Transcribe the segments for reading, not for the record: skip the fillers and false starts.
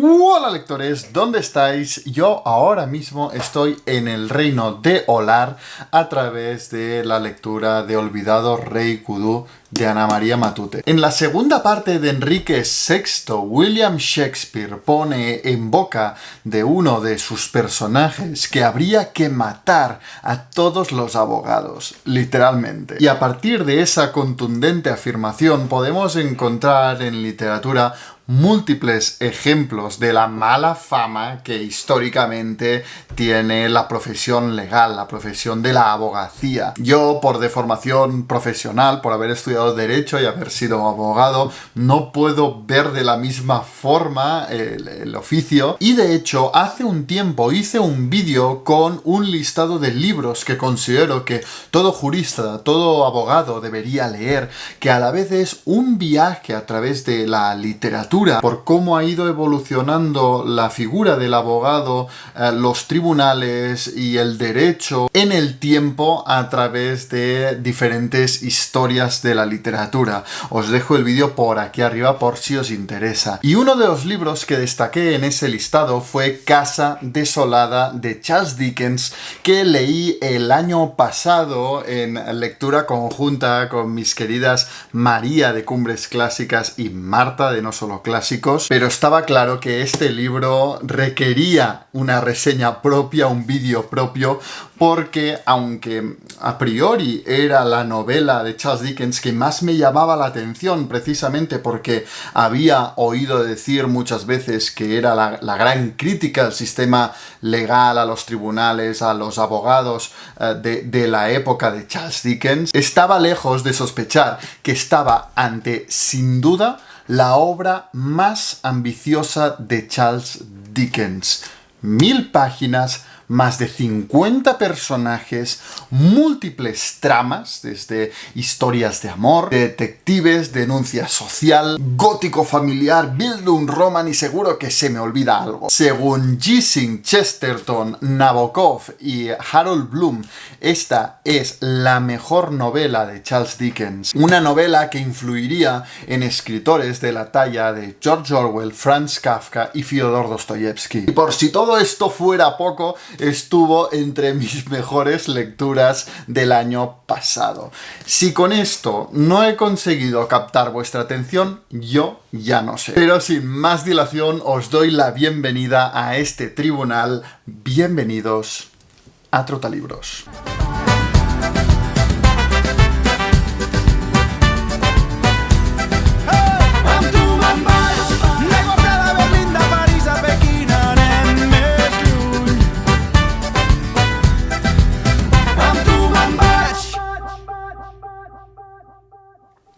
Hola lectores, ¿dónde estáis? Yo ahora mismo estoy en el reino de Olar a través de la lectura de Olvidado Rey Kudu de Ana María Matute. En la segunda parte de Enrique VI, William Shakespeare pone en boca de uno de sus personajes que habría que matar a todos los abogados, literalmente. Y a partir de esa contundente afirmación podemos encontrar en literatura múltiples ejemplos de la mala fama que históricamente tiene la profesión legal, la profesión de la abogacía. Yo, por deformación profesional, por haber estudiado Derecho y haber sido abogado, no puedo ver de la misma forma el oficio. Y de hecho, hace un tiempo hice un vídeo con un listado de libros que considero que todo jurista, todo abogado debería leer, que a la vez es un viaje a través de la literatura, por cómo ha ido evolucionando la figura del abogado, los tribunales y el derecho en el tiempo a través de diferentes historias de la literatura. Os dejo el vídeo por aquí arriba por si os interesa. Y uno de los libros que destaqué en ese listado fue Casa Desolada de Charles Dickens, que leí el año pasado en lectura conjunta con mis queridas María de Cumbres Clásicas y Marta de No Solo Clásicos, pero estaba claro que este libro requería una reseña propia, un vídeo propio, porque aunque a priori era la novela de Charles Dickens que más me llamaba la atención, precisamente porque había oído decir muchas veces que era la gran crítica al sistema legal, a los tribunales, a los abogados de la época de Charles Dickens, estaba lejos de sospechar que estaba ante, sin duda, la obra más ambiciosa de Charles Dickens. 1000 páginas, más de 50 personajes, múltiples tramas, desde historias de amor, detectives, denuncia social, gótico familiar, Bildungsroman y seguro que se me olvida algo. Según Gissing, Chesterton, Nabokov y Harold Bloom, esta es la mejor novela de Charles Dickens. Una novela que influiría en escritores de la talla de George Orwell, Franz Kafka y Fyodor Dostoyevsky. Y por si todo esto fuera poco, estuvo entre mis mejores lecturas del año pasado. Si con esto no he conseguido captar vuestra atención, yo ya no sé. Pero sin más dilación, os doy la bienvenida a este tribunal. Bienvenidos a Trotalibros.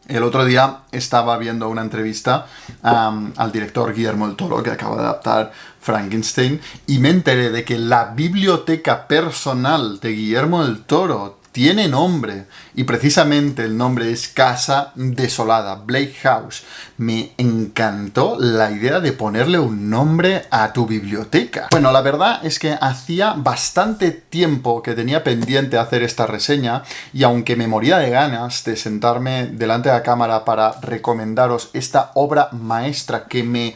El otro día estaba viendo una entrevista al director Guillermo del Toro, que acaba de adaptar Frankenstein, y me enteré de que la biblioteca personal de Guillermo del Toro tiene nombre, y precisamente el nombre es Casa Desolada, Bleak House. Me encantó la idea de ponerle un nombre a tu biblioteca. Bueno, la verdad es que hacía bastante tiempo que tenía pendiente hacer esta reseña, y aunque me moría de ganas de sentarme delante de la cámara para recomendaros esta obra maestra que me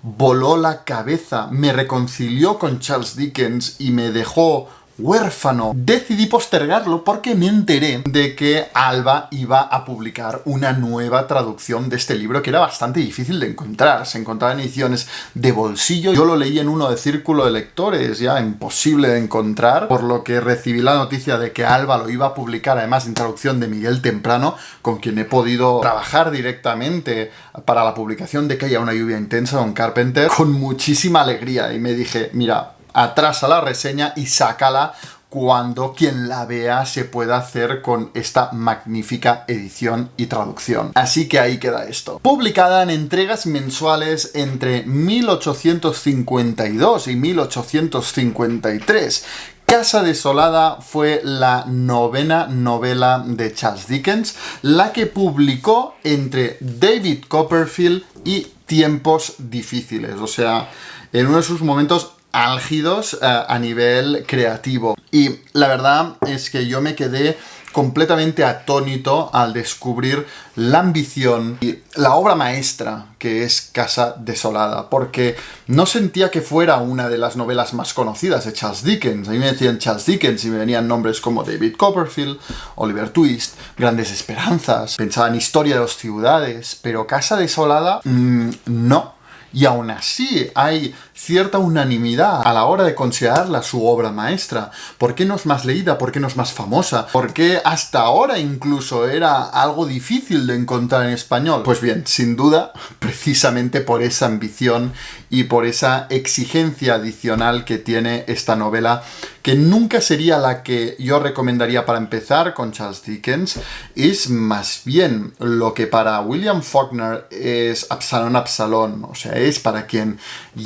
voló la cabeza, me reconcilió con Charles Dickens y me dejó huérfano, decidí postergarlo porque me enteré de que Alba iba a publicar una nueva traducción de este libro que era bastante difícil de encontrar. Se encontraba en ediciones de bolsillo. Yo lo leí en uno de Círculo de Lectores, ya imposible de encontrar, por lo que recibí la noticia de que Alba lo iba a publicar, además en traducción de Miguel Temprano, con quien he podido trabajar directamente para la publicación de Que haya una lluvia intensa, Don Carpenter, con muchísima alegría. Y me dije, mira, atrasa la reseña y sácala cuando quien la vea se pueda hacer con esta magnífica edición y traducción. Así que ahí queda esto. Publicada en entregas mensuales entre 1852 y 1853. Casa Desolada fue la novena novela de Charles Dickens, la que publicó entre David Copperfield y Tiempos Difíciles, o sea, en uno de sus momentos álgidos a nivel creativo. Y la verdad es que yo me quedé completamente atónito al descubrir la ambición y la obra maestra que es Casa Desolada, porque no sentía que fuera una de las novelas más conocidas de Charles Dickens. A mí me decían Charles Dickens y me venían nombres como David Copperfield, Oliver Twist, Grandes Esperanzas, pensaba en Historia de las Ciudades, pero Casa Desolada, no. Y aún así hay cierta unanimidad a la hora de considerarla su obra maestra. ¿Por qué no es más leída? ¿Por qué no es más famosa? ¿Por qué hasta ahora incluso era algo difícil de encontrar en español? Pues bien, sin duda, precisamente por esa ambición y por esa exigencia adicional que tiene esta novela, que nunca sería la que yo recomendaría para empezar con Charles Dickens. Es más bien lo que para William Faulkner es Absalón Absalón, o sea, es para quien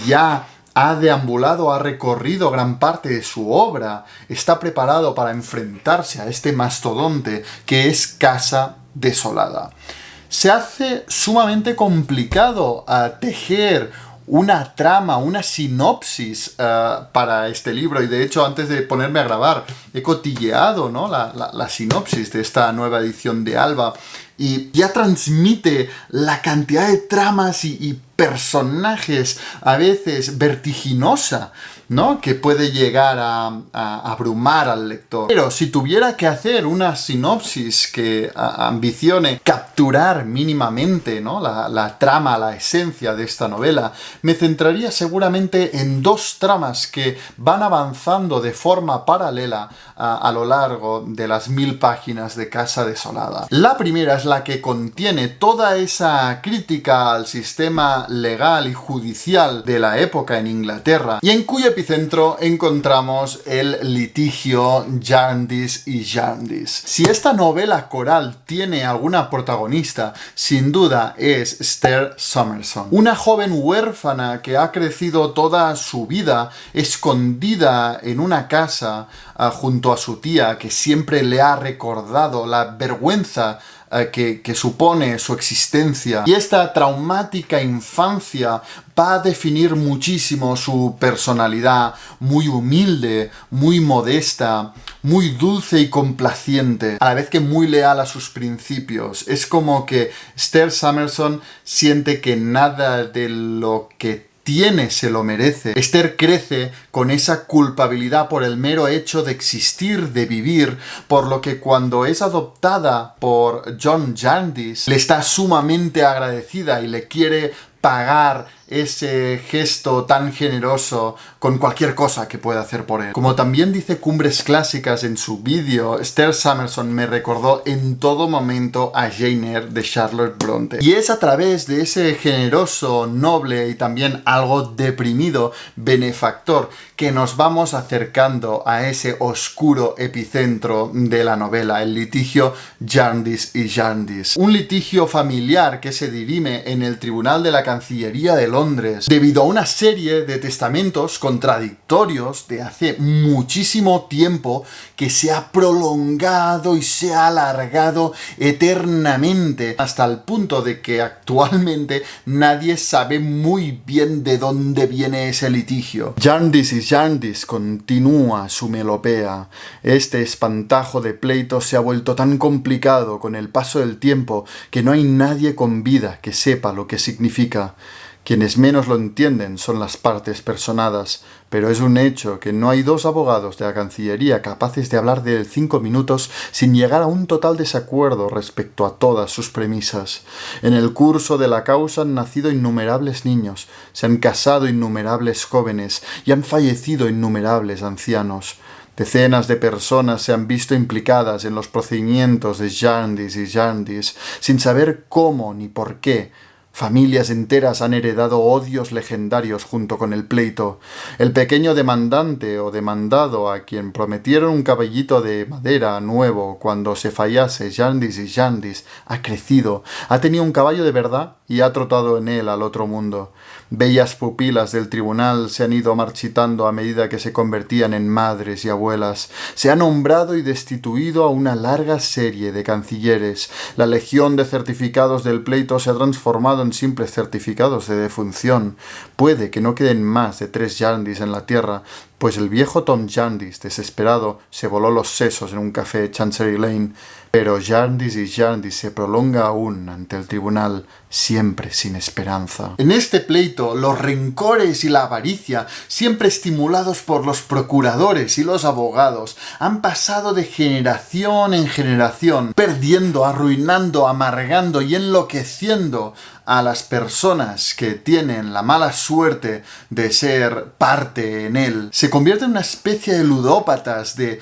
ya ha deambulado, ha recorrido gran parte de su obra, está preparado para enfrentarse a este mastodonte que es Casa Desolada. Se hace sumamente complicado tejer una trama, una sinopsis para este libro, y de hecho antes de ponerme a grabar he cotilleado, ¿no?, la sinopsis de esta nueva edición de Alba, y ya transmite la cantidad de tramas y personajes a veces vertiginosa, ¿no?, que puede llegar a abrumar al lector. Pero si tuviera que hacer una sinopsis que ambicione capturar mínimamente, ¿no?, la trama, la esencia de esta novela, me centraría seguramente en dos tramas que van avanzando de forma paralela a lo largo de las 1000 páginas de Casa Desolada. La primera es la que contiene toda esa crítica al sistema legal y judicial de la época en Inglaterra, y en cuyo epicentro encontramos el litigio Jarndyce y Jarndyce. Si esta novela coral tiene alguna protagonista, sin duda es Esther Summerson, una joven huérfana que ha crecido toda su vida escondida en una casa junto a su tía, que siempre le ha recordado la vergüenza que supone su existencia. Y esta traumática infancia va a definir muchísimo su personalidad, muy humilde, muy modesta, muy dulce y complaciente, a la vez que muy leal a sus principios. Es como que Esther Summerson siente que nada de lo que se lo merece. Esther crece con esa culpabilidad por el mero hecho de existir, de vivir, por lo que cuando es adoptada por John Jarndyce le está sumamente agradecida y le quiere pagar ese gesto tan generoso con cualquier cosa que pueda hacer por él. Como también dice Cumbres Clásicas en su vídeo, Esther Summerson me recordó en todo momento a Jane Eyre de Charlotte Bronte. Y es a través de ese generoso, noble y también algo deprimido benefactor que nos vamos acercando a ese oscuro epicentro de la novela, el litigio Jarndyce y Jarndyce. Un litigio familiar que se dirime en el Tribunal de la Cancillería de Londres, debido a una serie de testamentos contradictorios de hace muchísimo tiempo que se ha prolongado y se ha alargado eternamente, hasta el punto de que actualmente nadie sabe muy bien de dónde viene ese litigio. Jarndyce y Jarndyce continúa su melopea. Este espantajo de pleito se ha vuelto tan complicado con el paso del tiempo que no hay nadie con vida que sepa lo que significa. Quienes menos lo entienden son las partes personadas, pero es un hecho que no hay dos abogados de la Cancillería capaces de hablar de él 5 minutos sin llegar a un total desacuerdo respecto a todas sus premisas. En el curso de la causa han nacido innumerables niños, se han casado innumerables jóvenes y han fallecido innumerables ancianos. Decenas de personas se han visto implicadas en los procedimientos de Jarndyce y Jarndyce sin saber cómo ni por qué. Familias enteras han heredado odios legendarios junto con el pleito. El pequeño demandante o demandado a quien prometieron un caballito de madera nuevo cuando se fallase Jarndyce y Jarndyce ha crecido, ha tenido un caballo de verdad y ha trotado en él al otro mundo. Bellas pupilas del tribunal se han ido marchitando a medida que se convertían en madres y abuelas. Se ha nombrado y destituido a una larga serie de cancilleres. La legión de certificados del pleito se ha transformado en simples certificados de defunción. Puede que no queden más de 3 Jarndys en la tierra, pues el viejo Tom Jarndyce, desesperado, se voló los sesos en un café Chancery Lane. Pero Jarndyce y Jarndyce se prolonga aún ante el tribunal, siempre sin esperanza. En este pleito, los rencores y la avaricia, siempre estimulados por los procuradores y los abogados, han pasado de generación en generación, perdiendo, arruinando, amargando y enloqueciendo a las personas que tienen la mala suerte de ser parte en él. Se convierte en una especie de ludópatas, de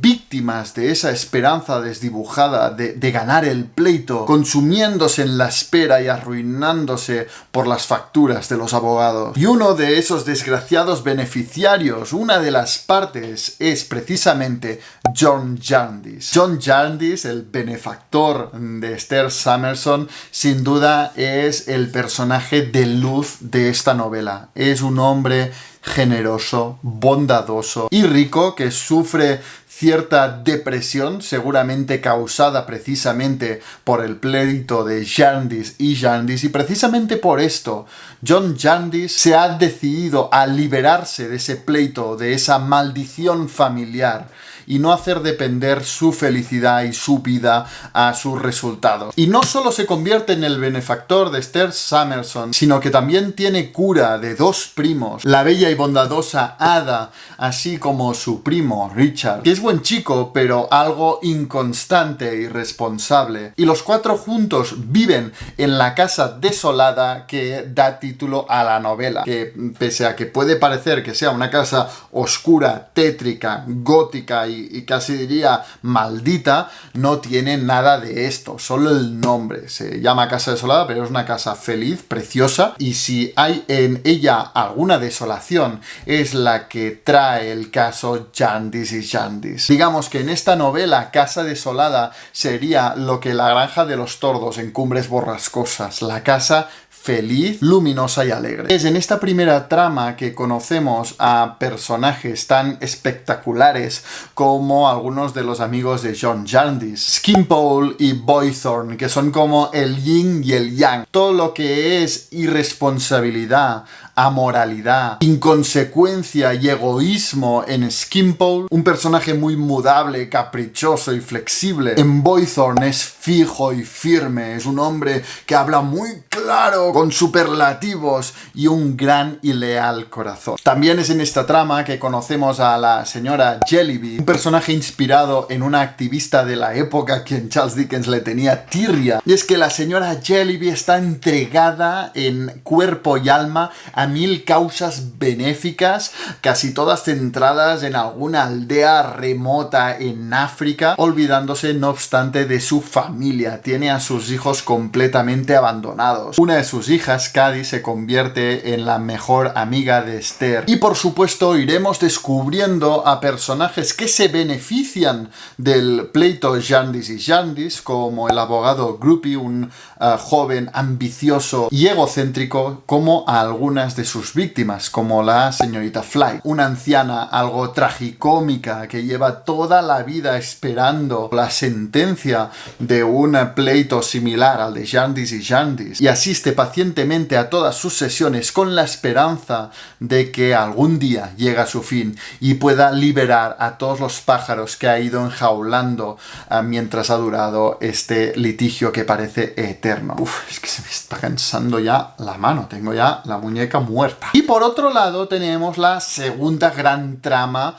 víctimas de esa esperanza desdibujada de ganar el pleito, consumiéndose en la espera y arruinándose por las facturas de los abogados. Y uno de esos desgraciados beneficiarios, una de las partes, es precisamente John Jarndyce. John Jarndyce, el benefactor de Esther Summerson, sin duda es el personaje de luz de esta novela. Es un hombre generoso, bondadoso y rico que sufre cierta depresión, seguramente causada precisamente por el pleito de Jarndyce y Jarndyce, y precisamente por esto John Jarndyce se ha decidido a liberarse de ese pleito, de esa maldición familiar, y no hacer depender su felicidad y su vida a sus resultados. Y no solo se convierte en el benefactor de Esther Summerson, sino que también tiene cura de 2 primos, la bella y bondadosa Ada, así como su primo Richard, que es buen chico, pero algo inconstante e irresponsable. Y los 4 juntos viven en la casa desolada que da título a la novela, que pese a que puede parecer que sea una casa oscura, tétrica, gótica y casi diría maldita, no tiene nada de esto, solo el nombre. Se llama Casa Desolada, pero es una casa feliz, preciosa, y si hay en ella alguna desolación, es la que trae el caso Jarndyce y Jarndyce. Digamos que en esta novela, Casa Desolada sería lo que La Granja de los Tordos en Cumbres Borrascosas, la casa feliz, luminosa y alegre. Es en esta primera trama que conocemos a personajes tan espectaculares como algunos de los amigos de John Jarndyce, Skimpole y Boythorn, que son como el yin y el yang. Todo lo que es irresponsabilidad, amoralidad, inconsecuencia y egoísmo en Skimpole, un personaje muy mudable, caprichoso y flexible. En Boythorn es fijo y firme, es un hombre que habla muy claro, con superlativos y un gran y leal corazón. También es en esta trama que conocemos a la señora Jellyby, un personaje inspirado en una activista de la época a quien Charles Dickens le tenía tirria. Y es que la señora Jellyby está entregada en cuerpo y alma a 1000 causas benéficas, casi todas centradas en alguna aldea remota en África, olvidándose no obstante de su familia. Tiene a sus hijos completamente abandonados. Una de sus hijas, Cady, se convierte en la mejor amiga de Esther. Y por supuesto iremos descubriendo a personajes que se benefician del pleito Jarndyce y Jarndyce, como el abogado Groupie, un joven ambicioso y egocéntrico, como a algunas de sus víctimas, como la señorita Fly, una anciana algo tragicómica que lleva toda la vida esperando la sentencia de un pleito similar al de Jarndyce y Jarndyce, y asiste pacientemente a todas sus sesiones con la esperanza de que algún día llegue a su fin y pueda liberar a todos los pájaros que ha ido enjaulando mientras ha durado este litigio que parece eterno. Es que se me está cansando ya la mano, tengo ya la muñeca muerta. Y por otro lado tenemos la segunda gran trama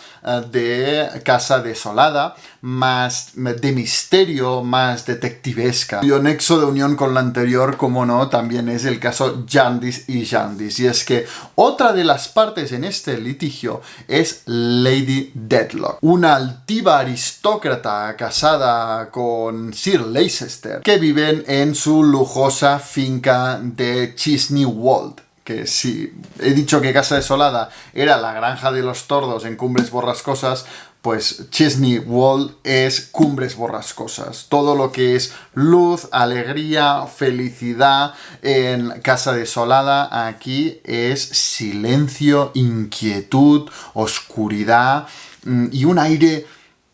de Casa Desolada, más de misterio, más detectivesca, cuyo nexo de unión con la anterior, como no, también es el caso Jarndyce y Jarndyce. Y es que otra de las partes en este litigio es Lady Dedlock, una altiva aristócrata casada con Sir Leicester, que viven en su lujosa finca de Chesney Wold. Que si he dicho que Casa Desolada era la Granja de los Tordos en Cumbres Borrascosas, pues Chesney Wold es Cumbres Borrascosas. Todo lo que es luz, alegría, felicidad en Casa Desolada, aquí es silencio, inquietud, oscuridad y un aire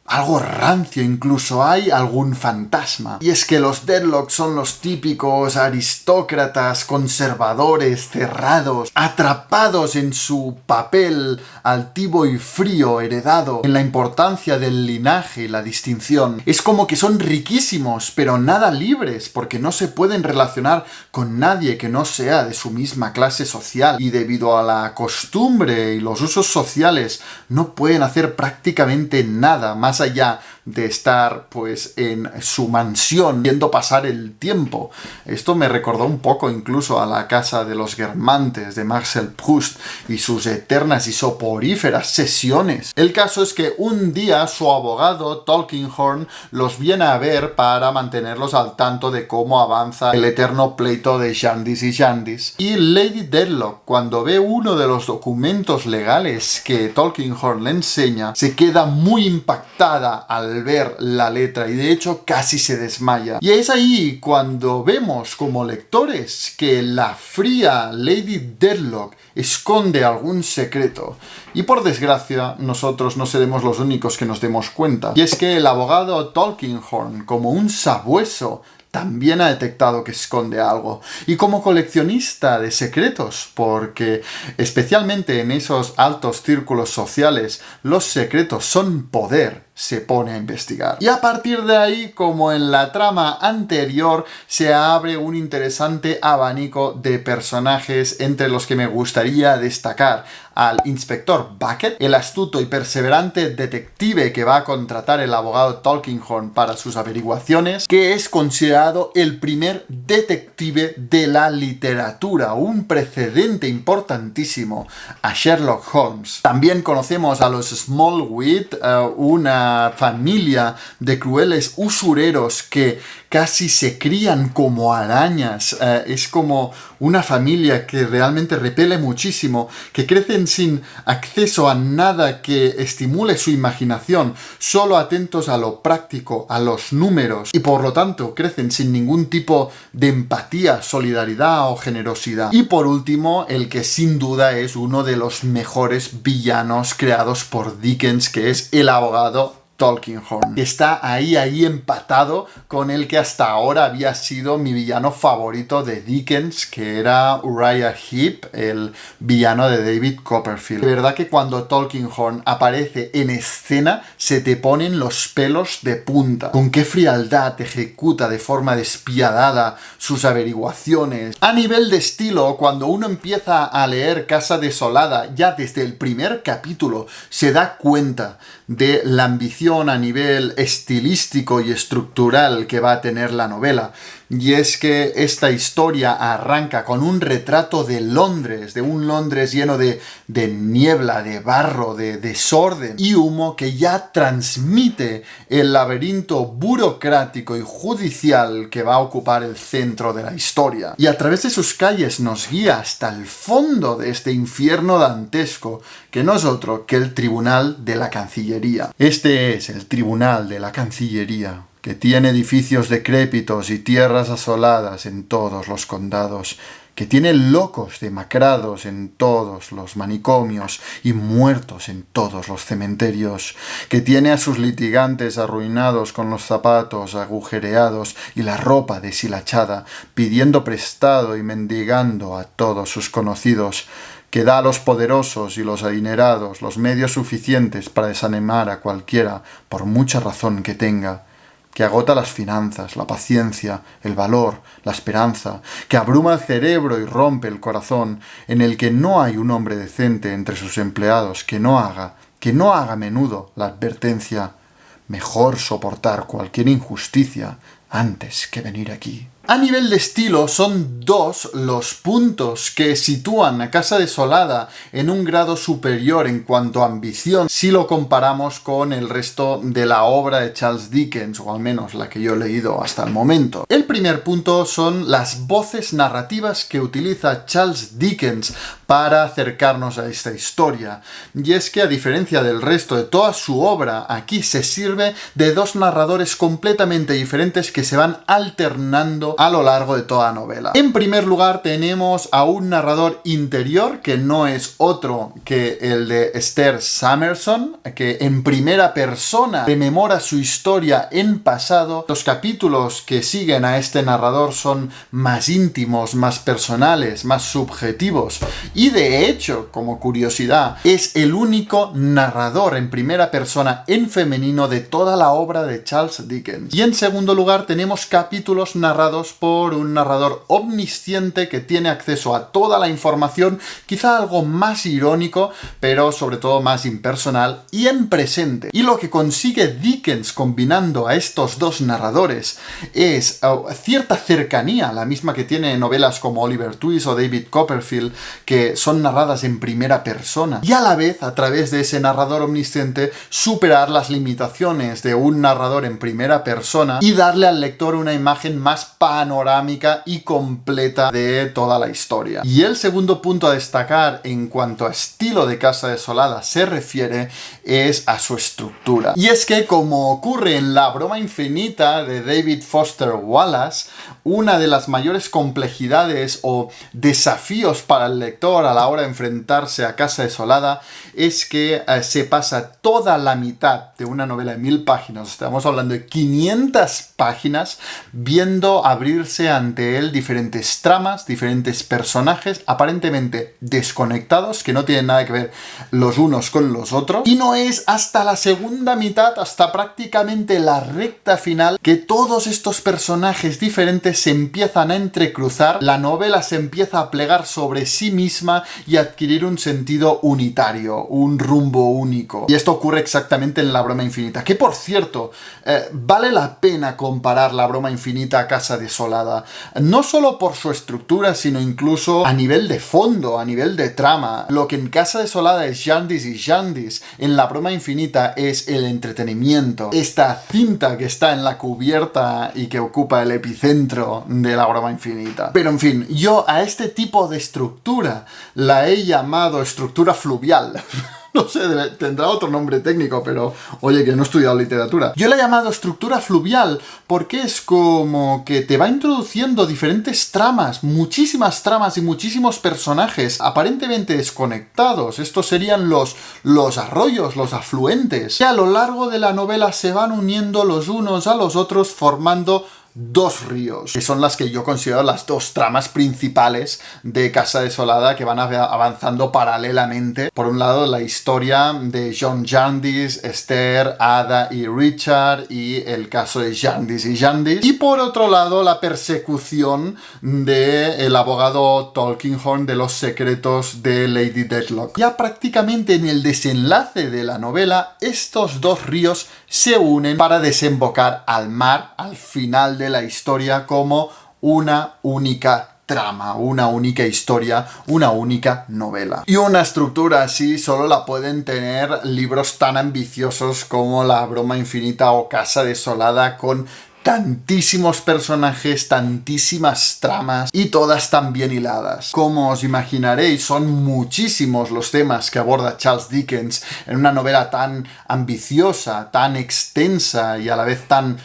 algo rancio, incluso hay algún fantasma. Y es que los Deadlock son los típicos aristócratas, conservadores, cerrados, atrapados en su papel altivo y frío heredado, en la importancia del linaje y la distinción. Es como que son riquísimos, pero nada libres, porque no se pueden relacionar con nadie que no sea de su misma clase social. Y debido a la costumbre y los usos sociales, no pueden hacer prácticamente nada más allá de estar pues en su mansión viendo pasar el tiempo. Esto me recordó un poco incluso a la casa de los Guermantes de Marcel Proust y sus eternas y soporíferas sesiones. El caso es que un día su abogado Tulkinghorn los viene a ver para mantenerlos al tanto de cómo avanza el eterno pleito de Jarndyce y Jarndyce. Y Lady Dedlock, cuando ve uno de los documentos legales que Tulkinghorn le enseña, se queda muy impactada al ver la letra y de hecho casi se desmaya. Y es ahí cuando vemos como lectores que la fría Lady Dedlock esconde algún secreto. Y por desgracia, nosotros no seremos los únicos que nos demos cuenta. Y es que el abogado Tulkinghorn, como un sabueso, también ha detectado que esconde algo. Y como coleccionista de secretos, porque especialmente en esos altos círculos sociales, los secretos son poder, se pone a investigar. Y a partir de ahí, como en la trama anterior, se abre un interesante abanico de personajes entre los que me gustaría destacar al inspector Bucket, el astuto y perseverante detective que va a contratar el abogado Tulkinghorn para sus averiguaciones, que es considerado el primer detective de la literatura, un precedente importantísimo a Sherlock Holmes. También conocemos a los Smallweed, una familia de crueles usureros que casi se crían como arañas. Es como una familia que realmente repele muchísimo, que crecen sin acceso a nada que estimule su imaginación, solo atentos a lo práctico, a los números, y por lo tanto crecen sin ningún tipo de empatía, solidaridad o generosidad. Y por último, el que sin duda es uno de los mejores villanos creados por Dickens, que es el abogado Tulkinghorn, que está ahí empatado con el que hasta ahora había sido mi villano favorito de Dickens, que era Uriah Heep, el villano de David Copperfield. De verdad que cuando Tulkinghorn aparece en escena se te ponen los pelos de punta. Con qué frialdad ejecuta de forma despiadada sus averiguaciones. A nivel de estilo, cuando uno empieza a leer Casa Desolada, ya desde el primer capítulo se da cuenta de la ambición a nivel estilístico y estructural que va a tener la novela. Y es que esta historia arranca con un retrato de Londres, de un Londres lleno de niebla, de barro, de desorden y humo, que ya transmite el laberinto burocrático y judicial que va a ocupar el centro de la historia. Y a través de sus calles nos guía hasta el fondo de este infierno dantesco, que no es otro que el Tribunal de la Cancillería. Este es el Tribunal de la Cancillería, que tiene edificios decrépitos y tierras asoladas en todos los condados, que tiene locos demacrados en todos los manicomios y muertos en todos los cementerios, que tiene a sus litigantes arruinados con los zapatos agujereados y la ropa deshilachada, pidiendo prestado y mendigando a todos sus conocidos, que da a los poderosos y los adinerados los medios suficientes para desanimar a cualquiera por mucha razón que tenga, que agota las finanzas, la paciencia, el valor, la esperanza, que abruma el cerebro y rompe el corazón, en el que no hay un hombre decente entre sus empleados que no haga a menudo la advertencia: mejor soportar cualquier injusticia antes que venir aquí. A nivel de estilo, son dos los puntos que sitúan a Casa Desolada en un grado superior en cuanto a ambición si lo comparamos con el resto de la obra de Charles Dickens, o al menos la que yo he leído hasta el momento. El primer punto son las voces narrativas que utiliza Charles Dickens para acercarnos a esta historia. Y es que, a diferencia del resto de toda su obra, aquí se sirve de dos narradores completamente diferentes que se van alternando a lo largo de toda la novela. En primer lugar, tenemos a un narrador interior, que no es otro que el de Esther Summerson, que en primera persona rememora su historia en pasado. Los capítulos que siguen a este narrador son más íntimos, más personales, más subjetivos. Y de hecho, como curiosidad, es el único narrador en primera persona en femenino de toda la obra de Charles Dickens. Y en segundo lugar, tenemos capítulos narrados por un narrador omnisciente que tiene acceso a toda la información, quizá algo más irónico, pero sobre todo más impersonal y en presente. Y lo que consigue Dickens combinando a estos dos narradores es cierta cercanía, la misma que tiene novelas como Oliver Twist o David Copperfield, que son narradas en primera persona, y a la vez, a través de ese narrador omnisciente, superar las limitaciones de un narrador en primera persona y darle al lector una imagen más panorámica y completa de toda la historia. Y el segundo punto a destacar en cuanto a estilo de Casa Desolada se refiere es a su estructura. Y es que, como ocurre en La broma infinita de David Foster Wallace, una de las mayores complejidades o desafíos para el lector a la hora de enfrentarse a Casa Desolada es que se pasa toda la mitad de una novela de 1000 páginas, estamos hablando de 500 páginas, viendo abrirse ante él diferentes tramas, diferentes personajes aparentemente desconectados, que no tienen nada que ver los unos con los otros, y no es hasta la segunda mitad, hasta prácticamente la recta final, que todos estos personajes diferentes se empiezan a entrecruzar, la novela se empieza a plegar sobre sí misma y a adquirir un sentido unitario, un rumbo único. Y esto ocurre exactamente en La broma infinita, que por cierto, vale la pena comparar La broma infinita a Casa Desolada, no solo por su estructura, sino incluso a nivel de fondo, a nivel de trama. Lo que en Casa Desolada es Jarndyce y Jarndyce, en La broma infinita es el entretenimiento. Esta cinta que está en la cubierta y que ocupa el epicentro de La broma infinita. Pero en fin, yo a este tipo de estructura la he llamado estructura fluvial. No sé, tendrá otro nombre técnico, pero oye, que no he estudiado literatura. Yo la he llamado estructura fluvial porque es como que te va introduciendo diferentes tramas, muchísimas tramas y muchísimos personajes aparentemente desconectados. Estos serían los arroyos, los afluentes, que a lo largo de la novela se van uniendo los unos a los otros formando dos ríos, que son las que yo considero las dos tramas principales de Casa Desolada, que van avanzando paralelamente. Por un lado, la historia de John Jarndyce, Esther, Ada y Richard, y el caso de Jarndyce y Jarndyce. Y por otro lado, la persecución del abogado Tulkinghorn de los secretos de Lady Dedlock. Ya prácticamente en el desenlace de la novela, estos dos ríos se unen para desembocar al mar, al final de la historia, como una única trama, una única historia, una única novela. Y una estructura así solo la pueden tener libros tan ambiciosos como La broma infinita o Casa Desolada, con tantísimos personajes, tantísimas tramas y todas tan bien hiladas. Como os imaginaréis, son muchísimos los temas que aborda Charles Dickens en una novela tan ambiciosa, tan extensa y a la vez tan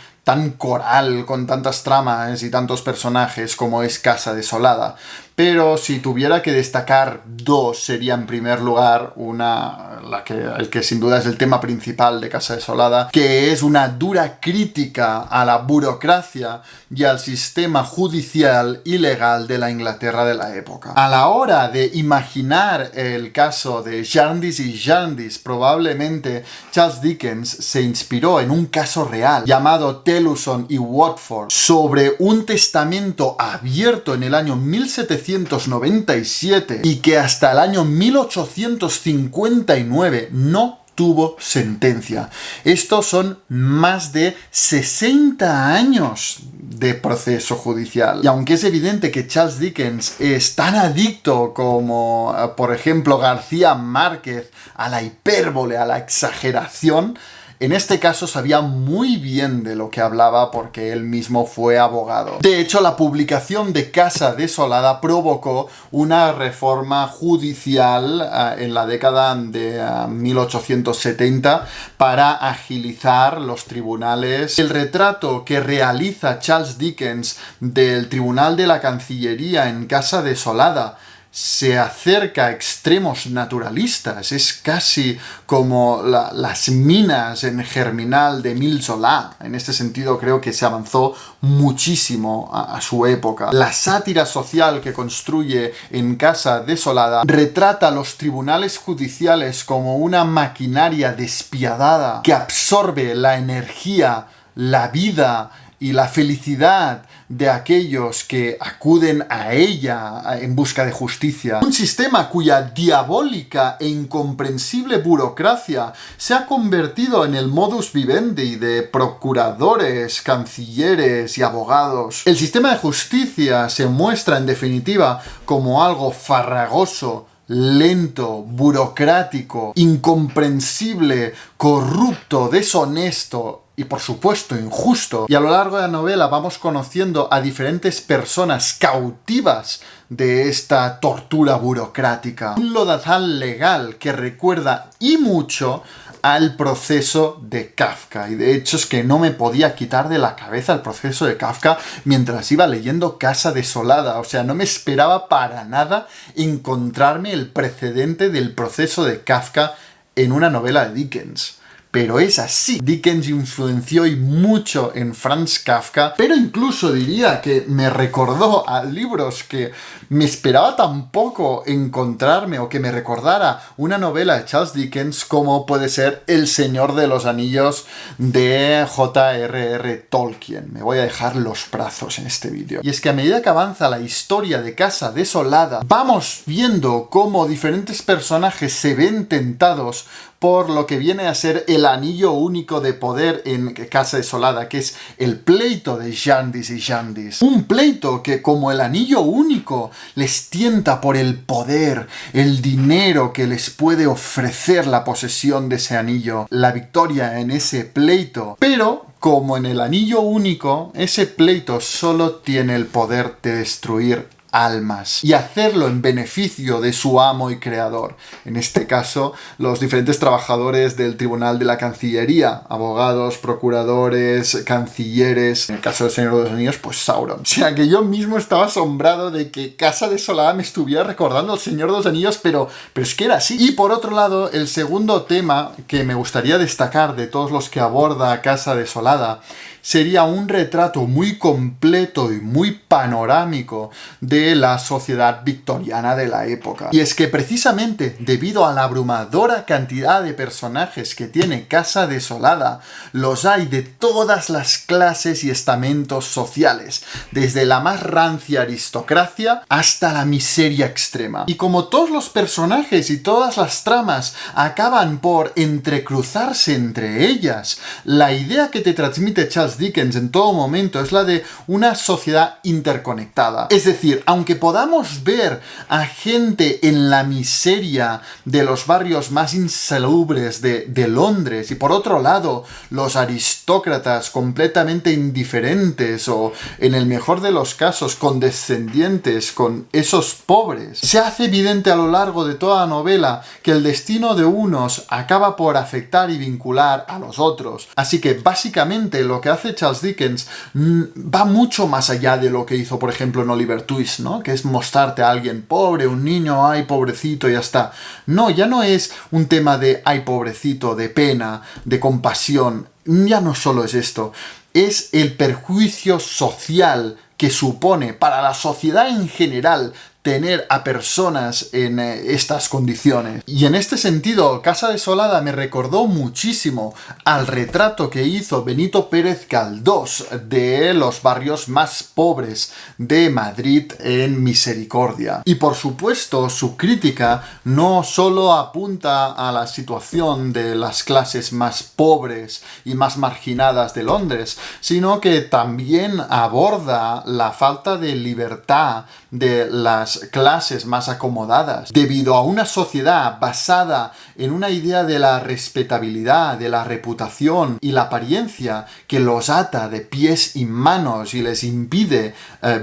coral, con tantas tramas y tantos personajes como es Casa Desolada. Pero si tuviera que destacar dos, sería en primer lugar el que sin duda es el tema principal de Casa Desolada, que es una dura crítica a la burocracia y al sistema judicial y legal de la Inglaterra de la época. A la hora de imaginar el caso de Jarndyce y Jarndyce, probablemente Charles Dickens se inspiró en un caso real llamado Tellson y Watford, sobre un testamento abierto en el año 1797 y que hasta el año 1859 no tuvo sentencia. Estos son más de 60 años de proceso judicial. Y aunque es evidente que Charles Dickens es tan adicto como, por ejemplo, García Márquez, a la hipérbole, a la exageración, En este caso sabía muy bien de lo que hablaba porque él mismo fue abogado. De hecho, la publicación de Casa Desolada provocó una reforma judicial en la década de 1870 para agilizar los tribunales. El retrato que realiza Charles Dickens del Tribunal de la Cancillería en Casa Desolada se acerca a extremos naturalistas. Es casi como las minas en Germinal de Émile Zola. En este sentido creo que se avanzó muchísimo a su época. La sátira social que construye en Casa Desolada retrata a los tribunales judiciales como una maquinaria despiadada que absorbe la energía, la vida y la felicidad de aquellos que acuden a ella en busca de justicia. Un sistema cuya diabólica e incomprensible burocracia se ha convertido en el modus vivendi de procuradores, cancilleres y abogados. El sistema de justicia se muestra en definitiva como algo farragoso, lento, burocrático, incomprensible, corrupto, deshonesto y por supuesto injusto. Y a lo largo de la novela vamos conociendo a diferentes personas cautivas de esta tortura burocrática. Un lodazal legal que recuerda y mucho al proceso de Kafka. Y de hecho es que no me podía quitar de la cabeza el proceso de Kafka mientras iba leyendo Casa Desolada. O sea, no me esperaba para nada encontrarme el precedente del proceso de Kafka en una novela de Dickens. Pero es así. Dickens influenció y mucho en Franz Kafka, pero incluso diría que me recordó a libros que me esperaba tan poco encontrarme o que me recordara una novela de Charles Dickens como puede ser El Señor de los Anillos de J.R.R. Tolkien. Me voy a dejar los brazos en este vídeo. Y es que a medida que avanza la historia de Casa Desolada, vamos viendo cómo diferentes personajes se ven tentados por lo que viene a ser el anillo único de poder en Casa Desolada, que es el pleito de Jarndyce y Jarndyce. Un pleito que, como el anillo único, les tienta por el poder, el dinero que les puede ofrecer la posesión de ese anillo, la victoria en ese pleito. Pero, como en el anillo único, ese pleito solo tiene el poder de destruir almas y hacerlo en beneficio de su amo y creador. En este caso, los diferentes trabajadores del Tribunal de la Cancillería, abogados, procuradores, cancilleres, en el caso del Señor de los Anillos, pues Sauron. O sea que yo mismo estaba asombrado de que Casa Desolada me estuviera recordando al Señor de los Anillos, pero es que era así. Y por otro lado, el segundo tema que me gustaría destacar de todos los que aborda Casa Desolada sería un retrato muy completo y muy panorámico de la sociedad victoriana de la época. Y es que precisamente debido a la abrumadora cantidad de personajes que tiene Casa Desolada, los hay de todas las clases y estamentos sociales, desde la más rancia aristocracia hasta la miseria extrema. Y como todos los personajes y todas las tramas acaban por entrecruzarse entre ellas, la idea que te transmite Charles Dickens en todo momento es la de una sociedad interconectada. Es decir, aunque podamos ver a gente en la miseria de los barrios más insalubres de Londres y por otro lado los aristócratas completamente indiferentes o en el mejor de los casos condescendientes con esos pobres, se hace evidente a lo largo de toda la novela que el destino de unos acaba por afectar y vincular a los otros. Así que básicamente lo que hace Charles Dickens va mucho más allá de lo que hizo, por ejemplo, en Oliver Twist, ¿no? Que es mostrarte a alguien pobre, un niño, ay, pobrecito, y ya está. No, ya no es un tema de ay, pobrecito, de pena, de compasión. Ya no solo es esto. Es el perjuicio social que supone para la sociedad en general tener a personas en estas condiciones. Y en este sentido, Casa Desolada me recordó muchísimo al retrato que hizo Benito Pérez Galdós de los barrios más pobres de Madrid en Misericordia. Y por supuesto, su crítica no solo apunta a la situación de las clases más pobres y más marginadas de Londres, sino que también aborda la falta de libertad de las unas clases más acomodadas, debido a una sociedad basada en una idea de la respetabilidad, de la reputación y la apariencia que los ata de pies y manos y les impide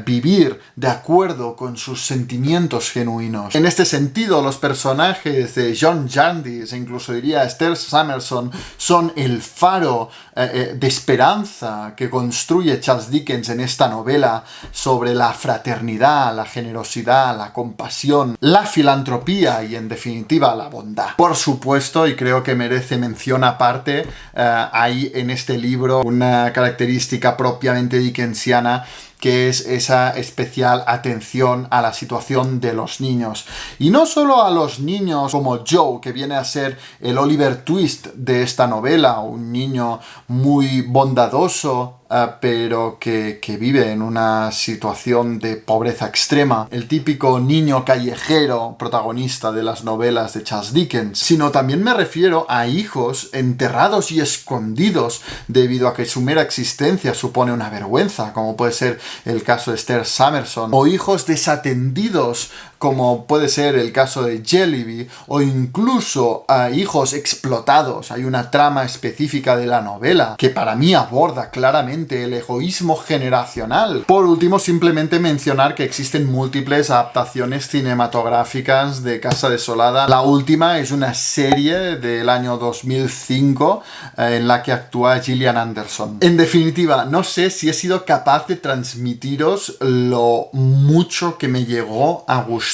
vivir de acuerdo con sus sentimientos genuinos. En este sentido, los personajes de John Jarndyce e incluso diría Esther Summerson son el faro de esperanza que construye Charles Dickens en esta novela sobre la fraternidad, la generosidad, la compasión, la filantropía y en definitiva la bondad. Por supuesto, y creo que merece mención aparte, hay en este libro una característica propiamente dickensiana, que es esa especial atención a la situación de los niños. Y no solo a los niños como Joe, que viene a ser el Oliver Twist de esta novela, un niño muy bondadoso, pero que vive en una situación de pobreza extrema, el típico niño callejero protagonista de las novelas de Charles Dickens, sino también me refiero a hijos enterrados y escondidos debido a que su mera existencia supone una vergüenza, como puede ser el caso de Esther Summerson, o hijos desatendidos, como puede ser el caso de Jellyby, o incluso a hijos explotados. Hay una trama específica de la novela que para mí aborda claramente el egoísmo generacional. Por último, simplemente mencionar que existen múltiples adaptaciones cinematográficas de Casa Desolada. La última es una serie del año 2005 en la que actúa Gillian Anderson. En definitiva, no sé si he sido capaz de transmitiros lo mucho que me llegó a gustar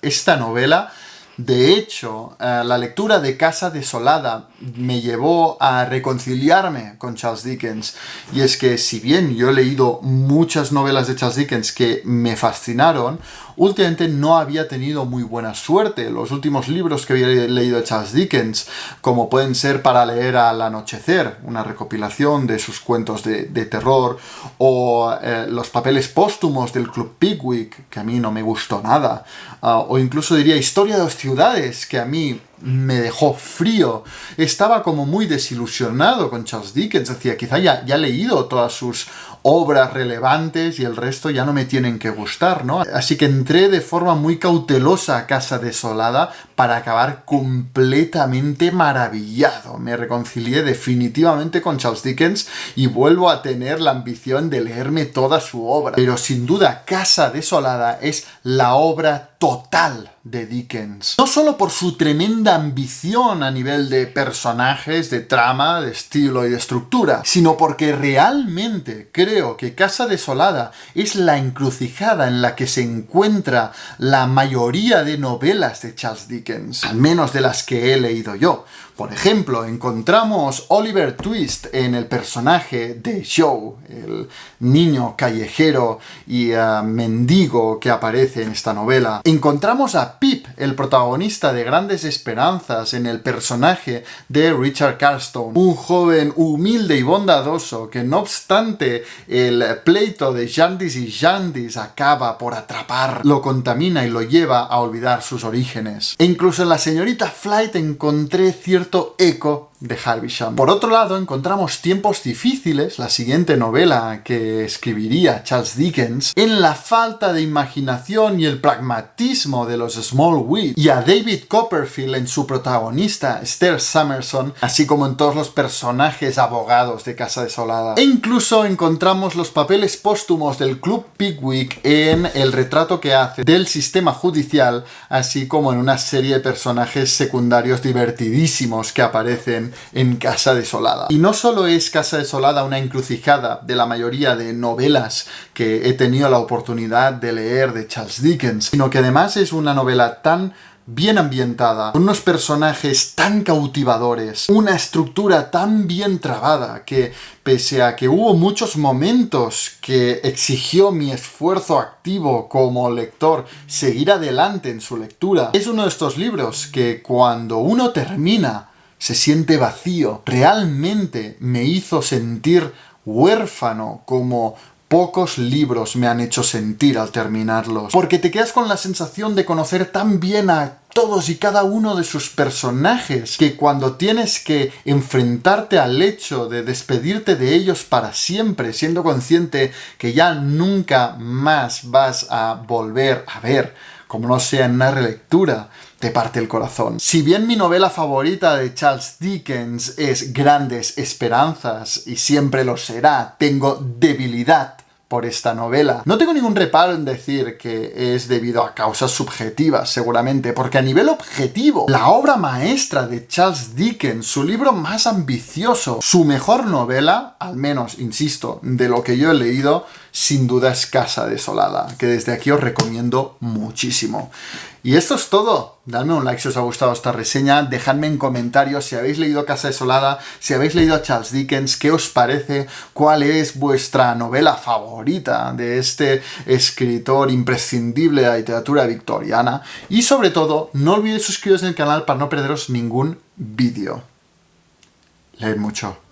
esta novela. De hecho, la lectura de Casa Desolada me llevó a reconciliarme con Charles Dickens. Y es que si bien yo he leído muchas novelas de Charles Dickens que me fascinaron, últimamente no había tenido muy buena suerte. Los últimos libros que había leído de Charles Dickens, como pueden ser Para leer al anochecer, una recopilación de sus cuentos de terror, o Los papeles póstumos del Club Pickwick, que a mí no me gustó nada, o incluso diría Historia de las ciudades, que a mí me dejó frío. Estaba como muy desilusionado con Charles Dickens. Decía, quizá ya he leído todas sus obras relevantes y el resto ya no me tienen que gustar, ¿no? Así que entré de forma muy cautelosa a Casa Desolada para acabar completamente maravillado. Me reconcilié definitivamente con Charles Dickens y vuelvo a tener la ambición de leerme toda su obra. Pero sin duda, Casa Desolada es la obra total de Dickens. No solo por su tremenda ambición a nivel de personajes, de trama, de estilo y de estructura, sino porque realmente creo que Casa Desolada es la encrucijada en la que se encuentra la mayoría de novelas de Charles Dickens, al menos de las que he leído yo. Por ejemplo, encontramos Oliver Twist en el personaje de Joe, el niño callejero y mendigo que aparece en esta novela. Encontramos a Pip, el protagonista de Grandes Esperanzas, en el personaje de Richard Carstone, un joven humilde y bondadoso que, no obstante el pleito de Jarndyce y Jarndyce acaba por atrapar, lo contamina y lo lleva a olvidar sus orígenes. E incluso en la señorita Flight encontré cierto eco de Havisham. Por otro lado, encontramos Tiempos difíciles, la siguiente novela que escribiría Charles Dickens, en la falta de imaginación y el pragmatismo de los Smallwood, y a David Copperfield en su protagonista, Esther Summerson, así como en todos los personajes abogados de Casa Desolada. E incluso encontramos los papeles póstumos del Club Pickwick en el retrato que hace del sistema judicial, así como en una serie de personajes secundarios divertidísimos que aparecen en Casa Desolada. Y no solo es Casa Desolada una encrucijada de la mayoría de novelas que he tenido la oportunidad de leer de Charles Dickens, sino que además es una novela tan bien ambientada, con unos personajes tan cautivadores, una estructura tan bien trabada, que pese a que hubo muchos momentos que exigió mi esfuerzo activo como lector seguir adelante en su lectura, es uno de estos libros que cuando uno termina se siente vacío. Realmente me hizo sentir huérfano como pocos libros me han hecho sentir al terminarlos. Porque te quedas con la sensación de conocer tan bien a todos y cada uno de sus personajes, que cuando tienes que enfrentarte al hecho de despedirte de ellos para siempre, siendo consciente que ya nunca más vas a volver a ver como no sea en una relectura, te parte el corazón. Si bien mi novela favorita de Charles Dickens es Grandes Esperanzas, y siempre lo será, tengo debilidad por esta novela. No tengo ningún reparo en decir que es debido a causas subjetivas, seguramente, porque a nivel objetivo, la obra maestra de Charles Dickens, su libro más ambicioso, su mejor novela, al menos, insisto, de lo que yo he leído, sin duda es Casa Desolada, que desde aquí os recomiendo muchísimo. Y esto es todo. Dadme un like si os ha gustado esta reseña, dejadme en comentarios si habéis leído Casa Desolada, si habéis leído a Charles Dickens, qué os parece, cuál es vuestra novela favorita de este escritor imprescindible de la literatura victoriana, y sobre todo, no olvidéis suscribiros en el canal para no perderos ningún vídeo. Leed mucho.